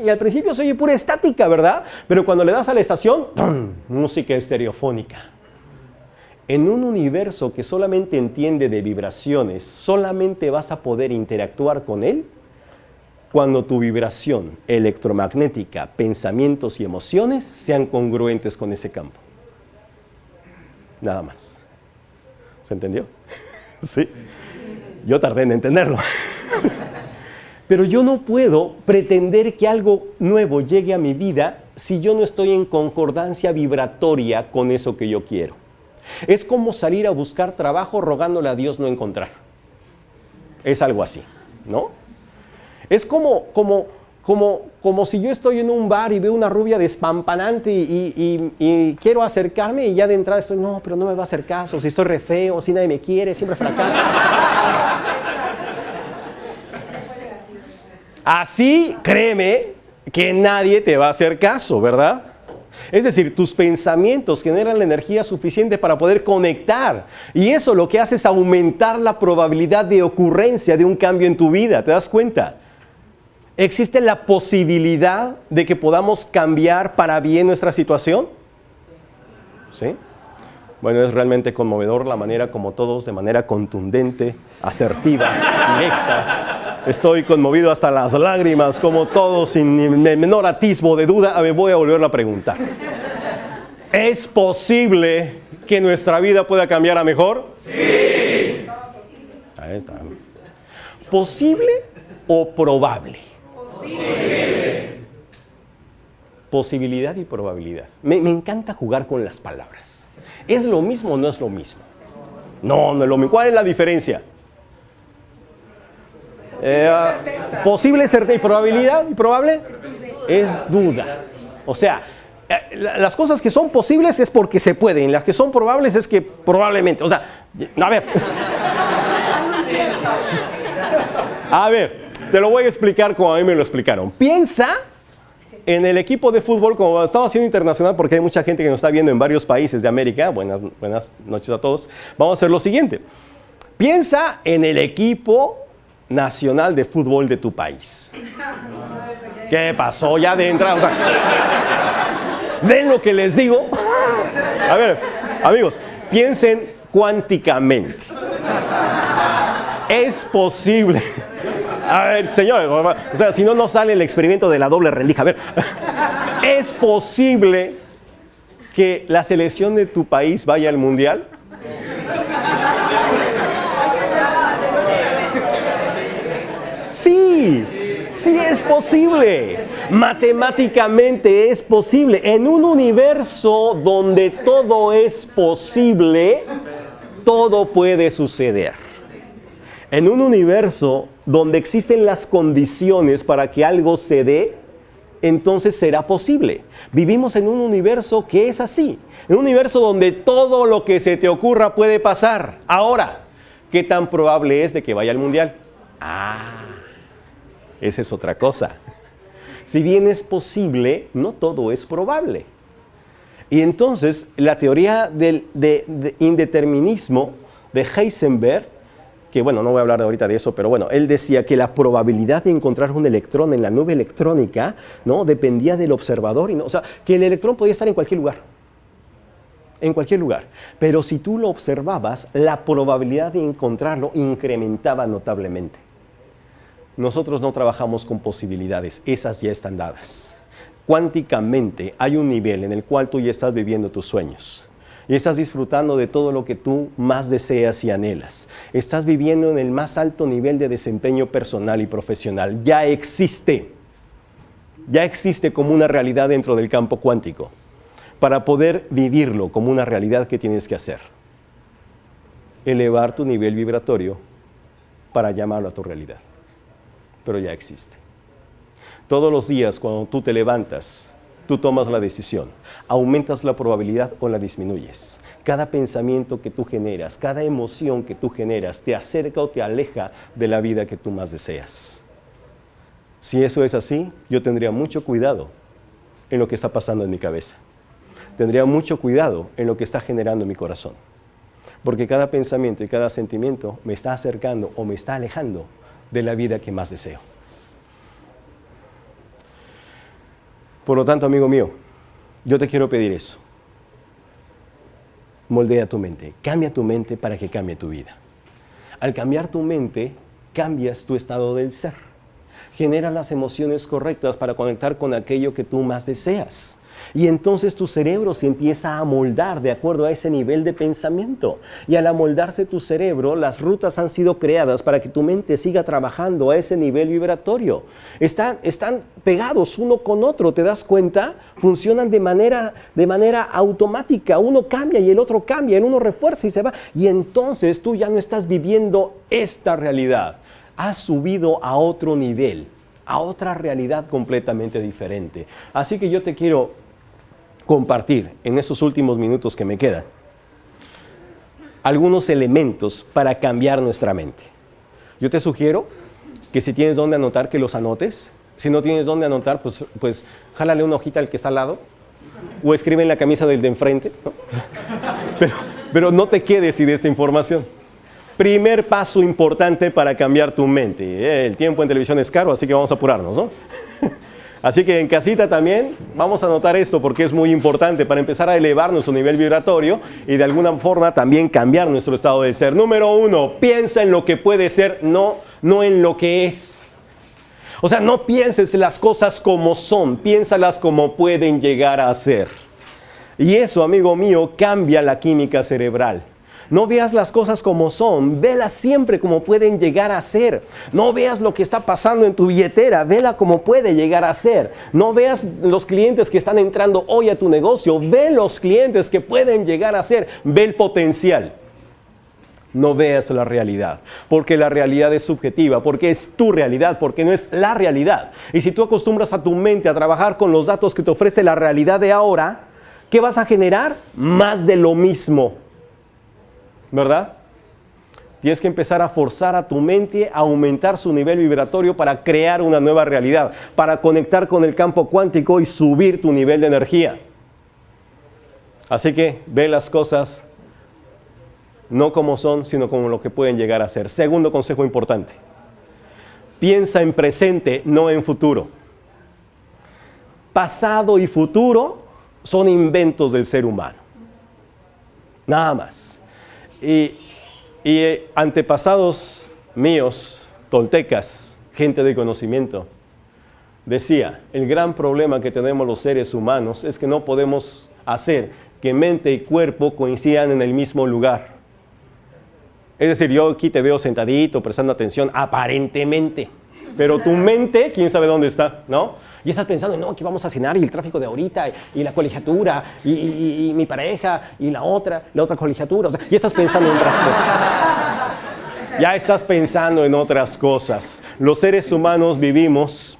Y al principio se oye pura estática, ¿verdad? Pero cuando le das a la estación, ¡pum!, música estereofónica. En un universo que solamente entiende de vibraciones, solamente vas a poder interactuar con él cuando tu vibración electromagnética, pensamientos y emociones sean congruentes con ese campo. Nada más. ¿Se entendió? Sí. Yo tardé en entenderlo. Pero yo no puedo pretender que algo nuevo llegue a mi vida si yo no estoy en concordancia vibratoria con eso que yo quiero. Es como salir a buscar trabajo rogándole a Dios no encontrar. Es algo así, ¿no? Es como si yo estoy en un bar y veo una rubia despampanante y quiero acercarme y ya de entrada estoy, no, pero no me va a hacer caso, si estoy re feo, si nadie me quiere, siempre fracaso. Así, créeme, que nadie te va a hacer caso, ¿verdad? Es decir, tus pensamientos generan la energía suficiente para poder conectar. Y eso lo que hace es aumentar la probabilidad de ocurrencia de un cambio en tu vida. ¿Te das cuenta? ¿Existe la posibilidad de que podamos cambiar para bien nuestra situación? ¿Sí? Bueno, es realmente conmovedor la manera como todos, de manera contundente, asertiva, directa. Estoy conmovido hasta las lágrimas, como todos, sin ni menor atisbo de duda. A ver, voy a volverlo a preguntar. ¿Es posible que nuestra vida pueda cambiar a mejor? Sí. Ahí está. ¿Posible o probable? Posible. Posibilidad y probabilidad. Me encanta jugar con las palabras. ¿Es lo mismo o no es lo mismo? No, no es lo mismo. ¿Cuál es la diferencia? Posible, certeza y probabilidad. ¿Y probable? Es duda. O sea, las cosas que son posibles es porque se pueden. Las que son probables es que probablemente. O sea, a ver, te lo voy a explicar como a mí me lo explicaron. Piensa en el equipo de fútbol, como estamos haciendo internacional, porque hay mucha gente que nos está viendo en varios países de América. Buenas noches a todos. Vamos a hacer lo siguiente. Piensa en el equipo nacional de fútbol de tu país. ¿Qué pasó ya de entrada? O sea, ¿ven lo que les digo? A ver, amigos, piensen cuánticamente. Es posible. A ver, señores, o sea, si no, no sale el experimento de la doble rendija. A ver, ¿es posible que la selección de tu país vaya al mundial? Sí es posible. Matemáticamente es posible. En un universo donde todo es posible, todo puede suceder. En un universo donde existen las condiciones para que algo se dé, entonces será posible. Vivimos en un universo que es así. En un universo donde todo lo que se te ocurra puede pasar. Ahora, ¿qué tan probable es de que vaya al mundial? Esa es otra cosa. Si bien es posible, no todo es probable. Y entonces, la teoría del indeterminismo de Heisenberg, que bueno, no voy a hablar ahorita de eso, pero bueno, él decía que la probabilidad de encontrar un electrón en la nube electrónica, ¿no?, dependía del observador. O sea, que el electrón podía estar en cualquier lugar. En cualquier lugar. Pero si tú lo observabas, la probabilidad de encontrarlo incrementaba notablemente. Nosotros no trabajamos con posibilidades, esas ya están dadas. Cuánticamente hay un nivel en el cual tú ya estás viviendo tus sueños. Y estás disfrutando de todo lo que tú más deseas y anhelas. Estás viviendo en el más alto nivel de desempeño personal y profesional. Ya existe como una realidad dentro del campo cuántico. Para poder vivirlo como una realidad, ¿qué tienes que hacer? Elevar tu nivel vibratorio para llamarlo a tu realidad. Pero ya existe. Todos los días cuando tú te levantas, tú tomas la decisión, aumentas la probabilidad o la disminuyes. Cada pensamiento que tú generas, cada emoción que tú generas, te acerca o te aleja de la vida que tú más deseas. Si eso es así, yo tendría mucho cuidado en lo que está pasando en mi cabeza. Tendría mucho cuidado en lo que está generando en mi corazón. Porque cada pensamiento y cada sentimiento me está acercando o me está alejando de la vida que más deseo. Por lo tanto, amigo mío, yo te quiero pedir eso. Moldea tu mente, cambia tu mente para que cambie tu vida. Al cambiar tu mente, cambias tu estado del ser. Genera las emociones correctas para conectar con aquello que tú más deseas. Y entonces tu cerebro se empieza a amoldar de acuerdo a ese nivel de pensamiento. Y al amoldarse tu cerebro, las rutas han sido creadas para que tu mente siga trabajando a ese nivel vibratorio. Están pegados uno con otro, ¿te das cuenta? Funcionan de manera automática. Uno cambia y el otro cambia, el uno refuerza y se va. Y entonces tú ya no estás viviendo esta realidad. Has subido a otro nivel, a otra realidad completamente diferente. Así que yo te quiero compartir en estos últimos minutos que me quedan algunos elementos para cambiar nuestra mente. Yo te sugiero que si tienes dónde anotar, que los anotes. Si no tienes dónde anotar, pues jálale una hojita al que está al lado o escribe en la camisa del de enfrente, ¿no? Pero no te quedes sin esta información. Primer paso importante para cambiar tu mente. El tiempo en televisión es caro, así que vamos a apurarnos, ¿no? Así que en casita también vamos a anotar esto porque es muy importante para empezar a elevar nuestro nivel vibratorio y de alguna forma también cambiar nuestro estado de ser. Número 1, piensa en lo que puede ser, no en lo que es. O sea, no pienses las cosas como son, piénsalas como pueden llegar a ser. Y eso, amigo mío, cambia la química cerebral. No veas las cosas como son, velas siempre como pueden llegar a ser. No veas lo que está pasando en tu billetera, vela como puede llegar a ser. No veas los clientes que están entrando hoy a tu negocio, ve los clientes que pueden llegar a ser, ve el potencial. No veas la realidad, porque la realidad es subjetiva, porque es tu realidad, porque no es la realidad. Y si tú acostumbras a tu mente a trabajar con los datos que te ofrece la realidad de ahora, ¿qué vas a generar? Más de lo mismo. ¿Verdad? Tienes que empezar a forzar a tu mente a aumentar su nivel vibratorio para crear una nueva realidad, para conectar con el campo cuántico y subir tu nivel de energía. Así que ve las cosas no como son, sino como lo que pueden llegar a ser. Segundo consejo importante. Piensa en presente, no en futuro. Pasado y futuro son inventos del ser humano. Nada más. Y antepasados míos, toltecas, gente de conocimiento, decía, el gran problema que tenemos los seres humanos es que no podemos hacer que mente y cuerpo coincidan en el mismo lugar. Es decir, yo aquí te veo sentadito, prestando atención, aparentemente, pero tu mente, quién sabe dónde está, ¿no? Y estás pensando, no, aquí vamos a cenar y el tráfico de ahorita, y la colegiatura, y mi pareja, y la otra colegiatura. O sea, ya estás pensando en otras cosas. Ya estás pensando en otras cosas. Los seres humanos vivimos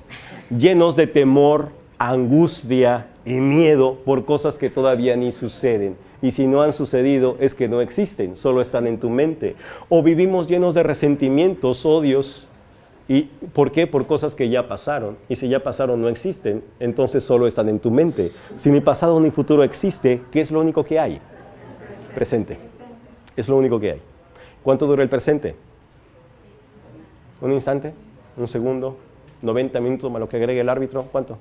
llenos de temor, angustia y miedo por cosas que todavía ni suceden. Y si no han sucedido, es que no existen, solo están en tu mente. O vivimos llenos de resentimientos, odios. ¿Y por qué? Por cosas que ya pasaron. Y si ya pasaron, no existen, entonces solo están en tu mente. Si ni pasado ni futuro existe, ¿qué es lo único que hay? Presente. Es lo único que hay. ¿Cuánto dura el presente? ¿Un instante? ¿Un segundo? ¿90 minutos más lo que agregue el árbitro? ¿Cuánto?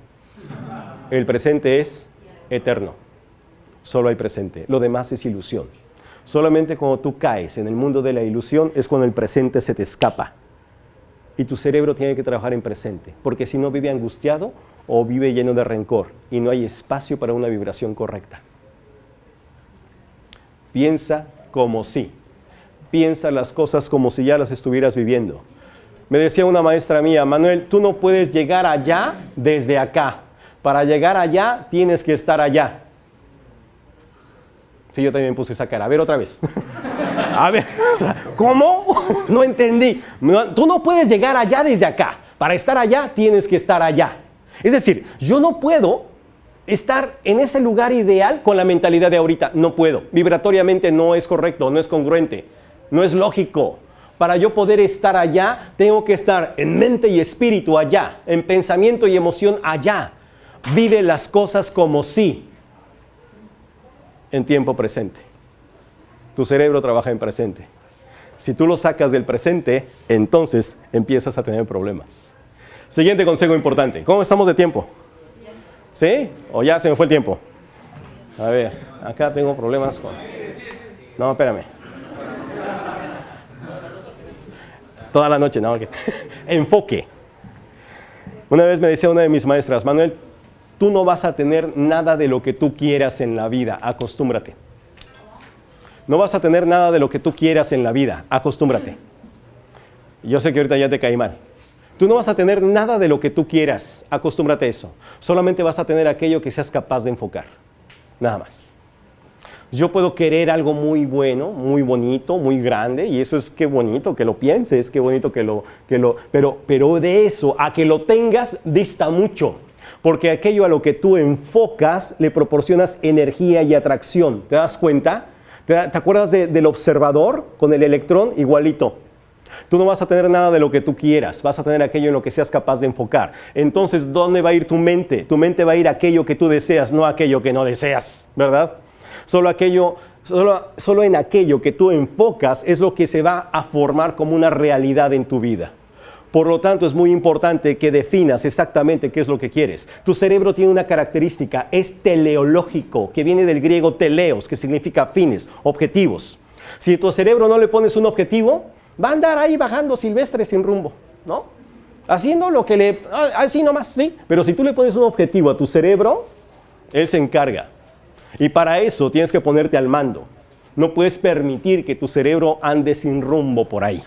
El presente es eterno. Solo hay presente. Lo demás es ilusión. Solamente cuando tú caes en el mundo de la ilusión es cuando el presente se te escapa. Y tu cerebro tiene que trabajar en presente, porque si no vive angustiado o vive lleno de rencor y no hay espacio para una vibración correcta. Piensa como si. Piensa las cosas como si ya las estuvieras viviendo. Me decía una maestra mía, Manuel, tú no puedes llegar allá desde acá. Para llegar allá tienes que estar allá. Sí, yo también puse esa cara. A ver, otra vez. A ver, o sea, ¿cómo? No entendí. Tú no puedes llegar allá desde acá. Para estar allá, tienes que estar allá. Es decir, yo no puedo estar en ese lugar ideal con la mentalidad de ahorita. No puedo. Vibratoriamente no es correcto, no es congruente, no es lógico. Para yo poder estar allá, tengo que estar en mente y espíritu allá, en pensamiento y emoción allá. Vive las cosas como si, en tiempo presente. Tu cerebro trabaja en presente. Si tú lo sacas del presente, entonces empiezas a tener problemas. Siguiente consejo importante. ¿Cómo estamos de tiempo? ¿Sí? ¿O ya se me fue el tiempo? A ver, acá tengo problemas con... No, espérame. Toda la noche, no. Okay. Enfoque. Una vez me decía una de mis maestras, Manuel, tú no vas a tener nada de lo que tú quieras en la vida, acostúmbrate. No vas a tener nada de lo que tú quieras en la vida, acostúmbrate. Yo sé que ahorita ya te caí mal. Tú no vas a tener nada de lo que tú quieras, acostúmbrate a eso. Solamente vas a tener aquello que seas capaz de enfocar, nada más. Yo puedo querer algo muy bueno, muy bonito, muy grande, y eso es qué bonito que lo pienses, qué bonito pero de eso a que lo tengas dista mucho, porque aquello a lo que tú enfocas le proporcionas energía y atracción. ¿Te das cuenta? ¿Te acuerdas del observador con el electrón? Igualito. Tú no vas a tener nada de lo que tú quieras, vas a tener aquello en lo que seas capaz de enfocar. Entonces, ¿dónde va a ir tu mente? Tu mente va a ir a aquello que tú deseas, no a aquello que no deseas, ¿verdad? Solo en aquello que tú enfocas es lo que se va a formar como una realidad en tu vida. Por lo tanto, es muy importante que definas exactamente qué es lo que quieres. Tu cerebro tiene una característica, es teleológico, que viene del griego teleos, que significa fines, objetivos. Si a tu cerebro no le pones un objetivo, va a andar ahí bajando silvestre sin rumbo, ¿no? Haciendo lo que así nomás, sí. Pero si tú le pones un objetivo a tu cerebro, él se encarga. Y para eso tienes que ponerte al mando. No puedes permitir que tu cerebro ande sin rumbo por ahí.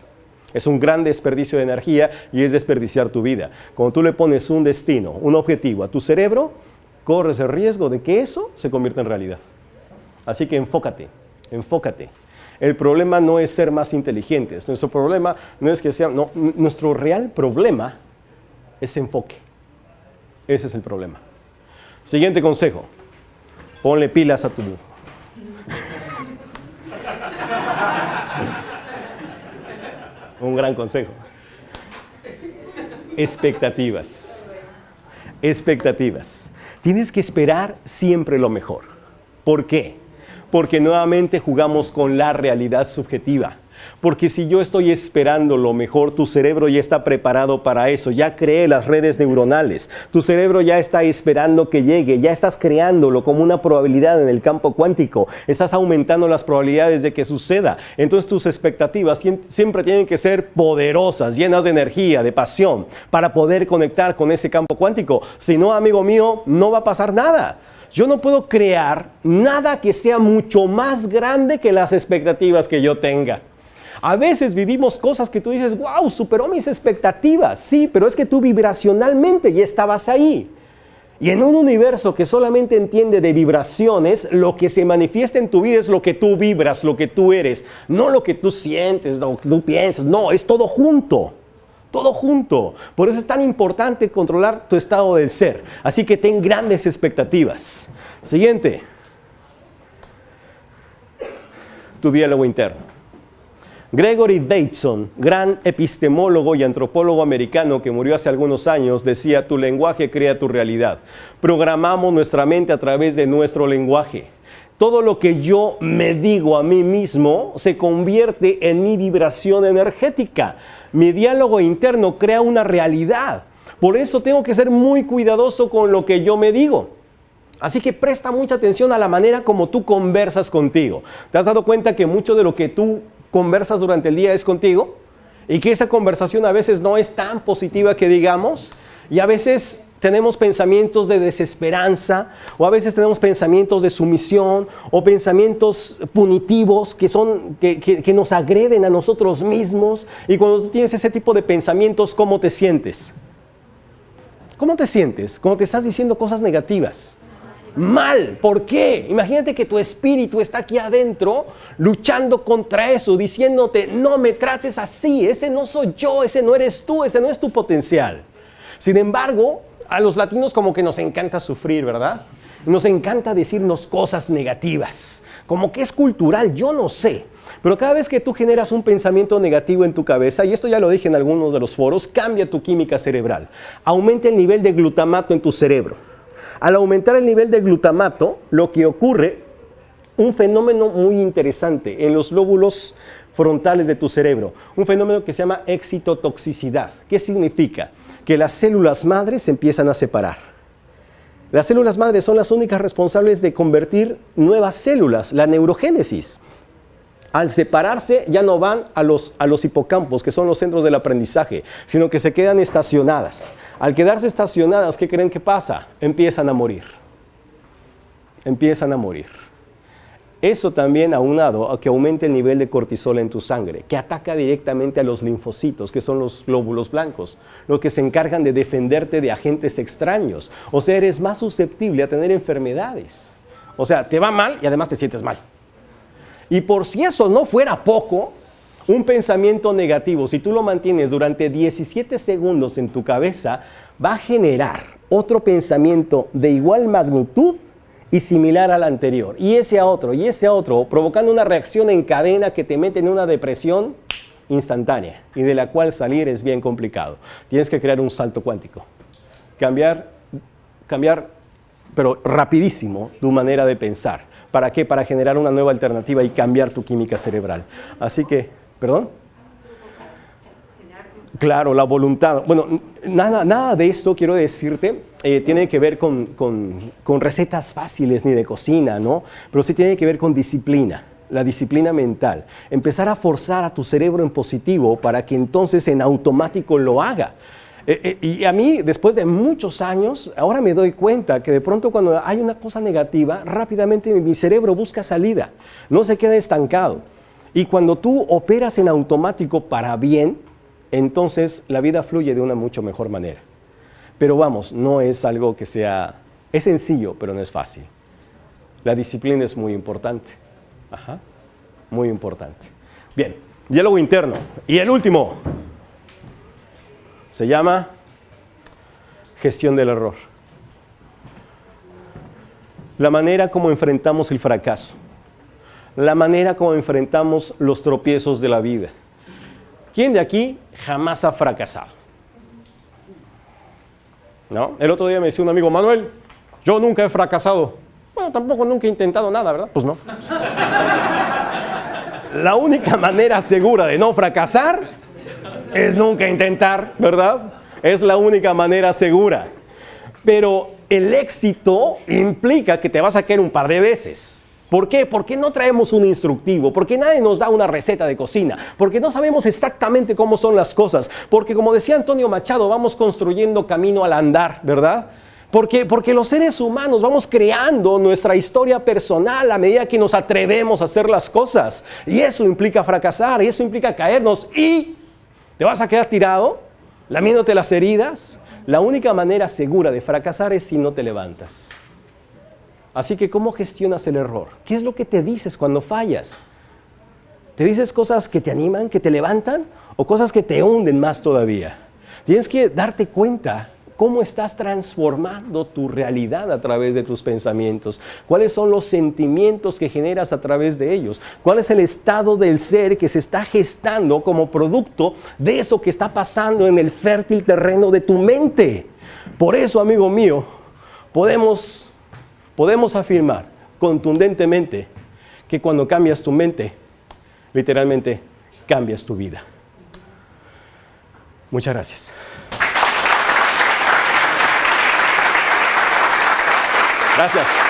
Es un gran desperdicio de energía y es desperdiciar tu vida. Cuando tú le pones un destino, un objetivo a tu cerebro, corres el riesgo de que eso se convierta en realidad. Así que enfócate, enfócate. El problema no es ser más inteligentes. Nuestro problema no es que sea... No, nuestro real problema es enfoque. Ese es el problema. Siguiente consejo. Ponle pilas a tu... Un gran consejo. Expectativas. Expectativas. Tienes que esperar siempre lo mejor. ¿Por qué? Porque nuevamente jugamos con la realidad subjetiva. Porque si yo estoy esperando lo mejor, tu cerebro ya está preparado para eso, ya creé las redes neuronales, tu cerebro ya está esperando que llegue, ya estás creándolo como una probabilidad en el campo cuántico, estás aumentando las probabilidades de que suceda. Entonces tus expectativas siempre tienen que ser poderosas, llenas de energía, de pasión, para poder conectar con ese campo cuántico. Si no, amigo mío, no va a pasar nada. Yo no puedo crear nada que sea mucho más grande que las expectativas que yo tenga. A veces vivimos cosas que tú dices, wow, superó mis expectativas. Sí, pero es que tú vibracionalmente ya estabas ahí. Y en un universo que solamente entiende de vibraciones, lo que se manifiesta en tu vida es lo que tú vibras, lo que tú eres. No lo que tú sientes, lo que tú piensas. No, es todo junto. Todo junto. Por eso es tan importante controlar tu estado del ser. Así que ten grandes expectativas. Siguiente. Tu diálogo interno. Gregory Bateson, gran epistemólogo y antropólogo americano que murió hace algunos años, decía: tu lenguaje crea tu realidad. Programamos nuestra mente a través de nuestro lenguaje. Todo lo que yo me digo a mí mismo se convierte en mi vibración energética. Mi diálogo interno crea una realidad. Por eso tengo que ser muy cuidadoso con lo que yo me digo. Así que presta mucha atención a la manera como tú conversas contigo. ¿Te has dado cuenta que mucho de lo que tú conversas durante el día es contigo? Y que esa conversación a veces no es tan positiva que digamos. Y a veces tenemos pensamientos de desesperanza, o a veces tenemos pensamientos de sumisión, o pensamientos punitivos que nos agreden a nosotros mismos. Y cuando tú tienes ese tipo de pensamientos, ¿cómo te sientes? ¿Cómo te sientes cuando te estás diciendo cosas negativas? Mal. ¿Por qué? Imagínate que tu espíritu está aquí adentro luchando contra eso, diciéndote: no me trates así, ese no soy yo, ese no eres tú, ese no es tu potencial. Sin embargo, a los latinos como que nos encanta sufrir, ¿verdad? Nos encanta decirnos cosas negativas, como que es cultural, yo no sé. Pero cada vez que tú generas un pensamiento negativo en tu cabeza, y esto ya lo dije en algunos de los foros, cambia tu química cerebral. Aumenta el nivel de glutamato en tu cerebro. Al aumentar el nivel de glutamato, lo que ocurre, un fenómeno muy interesante en los lóbulos frontales de tu cerebro, un fenómeno que se llama excitotoxicidad. ¿Qué significa? Que las células madres se empiezan a separar. Las células madres son las únicas responsables de convertir nuevas células, la neurogénesis. al separarse ya no van a los hipocampos, que son los centros del aprendizaje, sino que se quedan estacionadas. Al quedarse estacionadas, ¿qué creen que pasa? Empiezan a morir. Empiezan a morir. Eso también aunado a que aumente el nivel de cortisol en tu sangre, que ataca directamente a los linfocitos, que son los glóbulos blancos, los que se encargan de defenderte de agentes extraños. O sea, eres más susceptible a tener enfermedades. O sea, te va mal y además te sientes mal. Y por si eso no fuera poco, un pensamiento negativo, si tú lo mantienes durante 17 segundos en tu cabeza, va a generar otro pensamiento de igual magnitud y similar al anterior. Y ese a otro, provocando una reacción en cadena que te mete en una depresión instantánea y de la cual salir es bien complicado. Tienes que crear un salto cuántico. Cambiar, pero rapidísimo, tu manera de pensar. ¿Para qué? Para generar una nueva alternativa y cambiar tu química cerebral. Así que, ¿perdón? Claro, la voluntad. Bueno, nada de esto, quiero decirte, tiene que ver con recetas fáciles ni de cocina, ¿no? Pero sí tiene que ver con disciplina, la disciplina mental. Empezar a forzar a tu cerebro en positivo para que entonces en automático lo haga. Y a mí, después de muchos años, ahora me doy cuenta que de pronto cuando hay una cosa negativa, rápidamente mi cerebro busca salida, no se queda estancado. Y cuando tú operas en automático para bien, entonces la vida fluye de una mucho mejor manera. Pero vamos, no es algo que sea... Es sencillo, pero no es fácil. La disciplina es muy importante. Ajá, muy importante. Bien, diálogo interno. Y el último se llama gestión del error. La manera como enfrentamos el fracaso. La manera como enfrentamos los tropiezos de la vida. ¿Quién de aquí jamás ha fracasado? ¿No? El otro día me decía un amigo, Manuel, yo nunca he fracasado. Bueno, tampoco nunca he intentado nada, ¿verdad? Pues no. La única manera segura de no fracasar es nunca intentar, ¿verdad? Es la única manera segura. Pero el éxito implica que te vas a caer un par de veces. ¿Por qué? Porque no traemos un instructivo, porque nadie nos da una receta de cocina, porque no sabemos exactamente cómo son las cosas, porque como decía Antonio Machado, vamos construyendo camino al andar, ¿verdad? Porque los seres humanos vamos creando nuestra historia personal a medida que nos atrevemos a hacer las cosas. Y eso implica fracasar, y eso implica caernos, y te vas a quedar tirado, lamiéndote las heridas. La única manera segura de fracasar es si no te levantas. Así que, ¿cómo gestionas el error? ¿Qué es lo que te dices cuando fallas? ¿Te dices cosas que te animan, que te levantan? ¿O cosas que te hunden más todavía? Tienes que darte cuenta cómo estás transformando tu realidad a través de tus pensamientos. ¿Cuáles son los sentimientos que generas a través de ellos? ¿Cuál es el estado del ser que se está gestando como producto de eso que está pasando en el fértil terreno de tu mente? Por eso, amigo mío, podemos afirmar contundentemente que cuando cambias tu mente, literalmente cambias tu vida. Muchas gracias. Gracias.